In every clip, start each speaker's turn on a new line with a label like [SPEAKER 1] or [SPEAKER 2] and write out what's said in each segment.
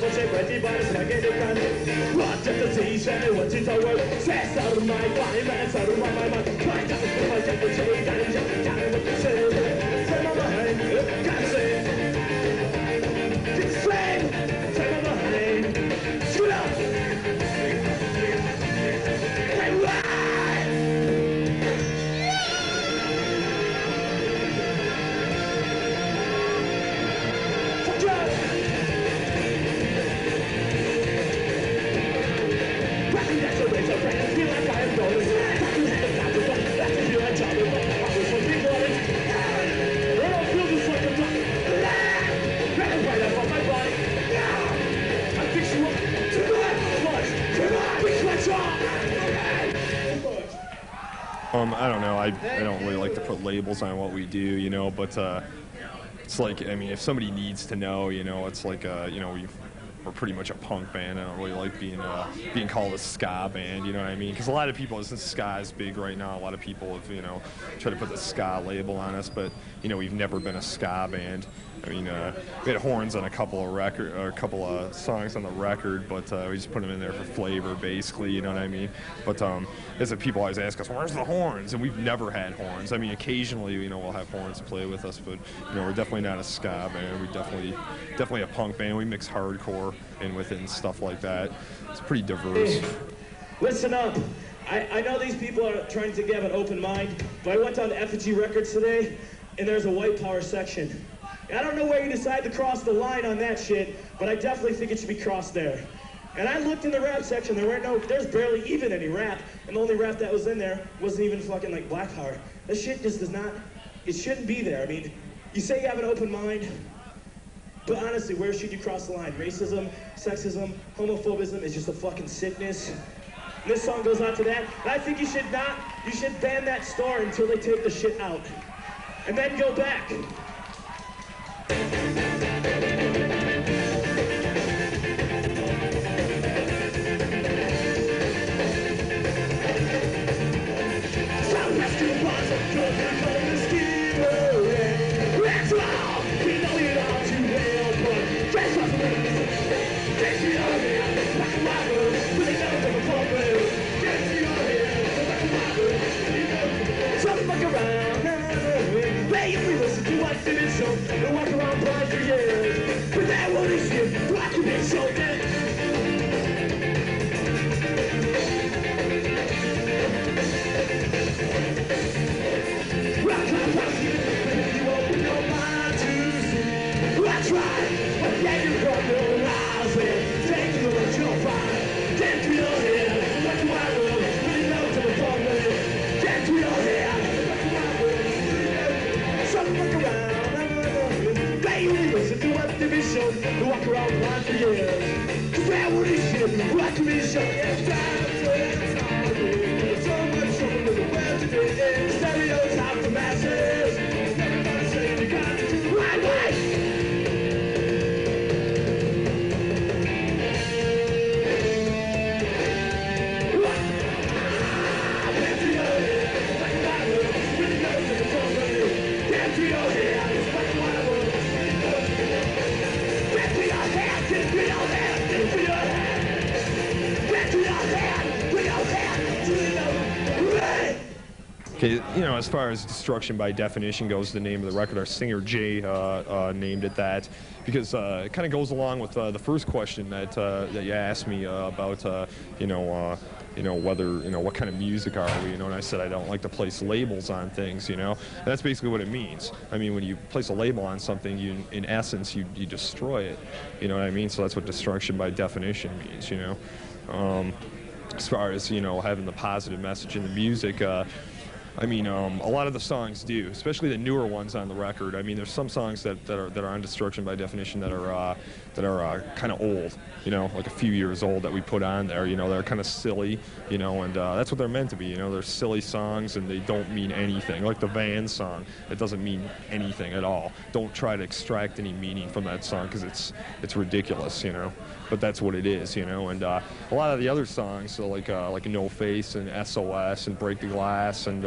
[SPEAKER 1] 我最快地把你传给你看。我这个自身的我知道我晒少了买买少了买，快点快点不追赶人家看我谁在妈妈还干谁？这谁在妈妈还输了？快来！
[SPEAKER 2] I don't know. I don't really like to put labels on what we do, you know. But it's like, I mean, if somebody needs to know, you know, it's like, you know, we're pretty much a punk band. I don't really like being called a ska band, you know what I mean? Because a lot of people, since ska is big right now, a lot of people have, you know, tried to put the ska label on us. But you know, we've never been a ska band. I mean, we had horns on a couple of songs on the record, but we just put them in there for flavor, basically. You know what I mean? But as if people always ask us, "Where's the horns?" And we've never had horns. I mean, occasionally, you know, we'll have horns play with us, but you know, we're definitely not a ska band. We definitely a punk band. We mix hardcore in with it and stuff like that. It's pretty diverse.
[SPEAKER 1] Hey, listen up. I know these people are trying to have an open mind, but I went down to Effigy Records today, and there's a white power section. I don't know where you decide to cross the line on that shit, but I definitely think it should be crossed there. And I looked in the rap section, there's barely even any rap, and the only rap that was in there wasn't even fucking like black power. That shit just does not, it shouldn't be there. I mean, you say you have an open mind, but honestly, where should you cross the line? Racism, sexism, homophobism is just a fucking sickness. And this song goes out to that, and I think you should ban that store until they take the shit out. And then go back. Walk around blind for years, but that one is you. Black and it's so dead. Rock, you open your mind to see. I tried, but yeah, you got no eyes and take you what you'll find. Get to your head, like a wild world, really know to the problem. Get to your head, like a wild world, really know. So look around. Listen to what they be shown, to walk around blind for years. Cause that what is shit, what can be shown. It's time to so much trouble with the world today. Stereotype the masses. Everybody saying you got to do right.
[SPEAKER 2] Okay, you know, as far as Destruction by Definition goes, the name of the record, our singer Jay named it that because it kind of goes along with the first question that you asked me about, whether, what kind of music are we, and I said I don't like to place labels on things, and that's basically what it means. I mean, when you place a label on something, in essence, you destroy it, you know what I mean? So that's what Destruction by Definition means, As far as, having the positive message in the music, I mean, a lot of the songs do, especially the newer ones on the record. I mean, there's some songs that are on Destruction by Definition that are kind of old, like a few years old that we put on there. They're kind of silly, and that's what they're meant to be. They're silly songs and they don't mean anything. Like the Van song, it doesn't mean anything at all. Don't try to extract any meaning from that song because it's ridiculous, But that's what it is, And a lot of the other songs, so like No Face and SOS and Break the Glass and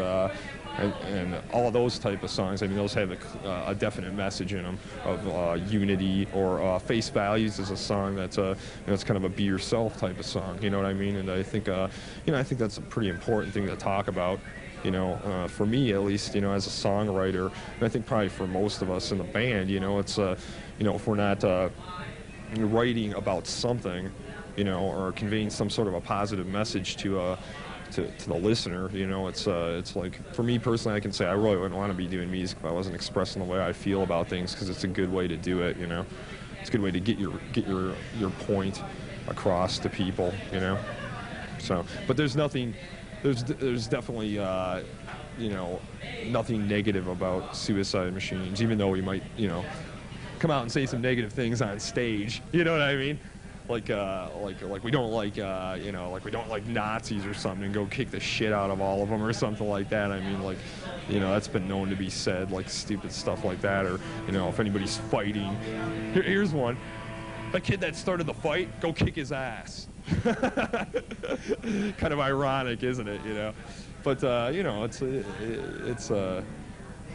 [SPEAKER 2] and all those type of songs. I mean, those have a definite message in them of unity, or Face Values is a song that's it's kind of a be yourself type of song. You know what I mean? And I think I think that's a pretty important thing to talk about. For me at least, as a songwriter, and I think probably for most of us in the band, it's if we're not writing about something, or conveying some sort of a positive message to the listener, it's like, for me personally, I can say I really wouldn't want to be doing music if I wasn't expressing the way I feel about things, because it's a good way to do it. It's a good way to get your point across to people. So, but there's definitely nothing negative about Suicide Machines, even though we might come out and say some negative things on stage. You know what I mean? Like we don't like like we don't like Nazis or something, and go kick the shit out of all of them or something like that. I mean, that's been known to be said, like stupid stuff like that. Or if anybody's fighting, here's one: the kid that started the fight, go kick his ass. Kind of ironic, isn't it? But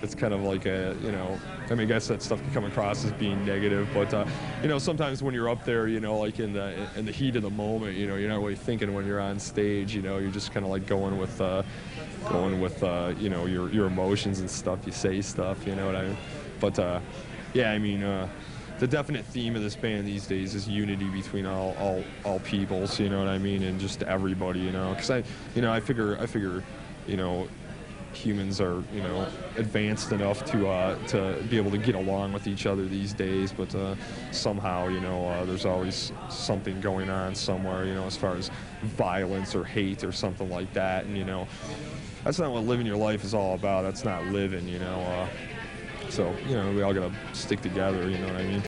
[SPEAKER 2] it's kind of like I mean, I guess that stuff can come across as being negative, but sometimes when you're up there, like in the heat of the moment, you're not really thinking when you're on stage. You're just kind of like going with your emotions and stuff. You say stuff, you know what I mean? But yeah, I mean, the definite theme of this band these days is unity between all peoples, you know what I mean, and just everybody, because I figure humans are advanced enough to be able to get along with each other these days, but somehow there's always something going on somewhere, as far as violence or hate or something like that, and that's not what living your life is all about. That's not living, so we all gotta stick together, you know what I mean.